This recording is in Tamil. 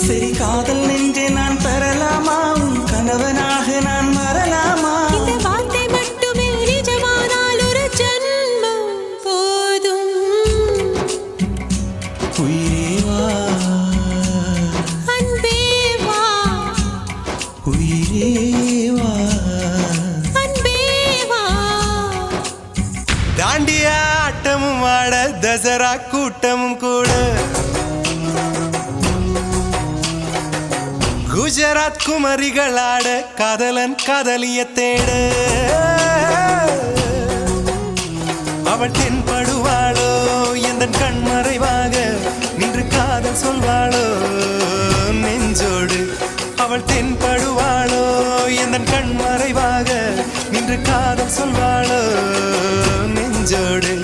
சரி காதல் நெஞ்சே நான் பெறலாமா உன் கணவனாக நான் வரலாமா இந்த வார்த்தை மட்டுமே நிஜமானால் ஒரு ஜன்மம் போதும் உயிரே வா அன்பே வா உயிரே வா அன்பே வா தாண்டியா ஆட்டமும் ஆட தசரா கூட்டமும் கூட குஜராத் குமரிகளாட காதலன் காதலிய தேட அவள் தென்படுவாளோ எந்த கண்மறைவாக நின்று காதல் சொல்வாளோ நெஞ்சோடு அவள் தென்படுவாளோ எந்த கண்மறைவாக நின்று காதல் சொல்வாளோ நெஞ்சோடு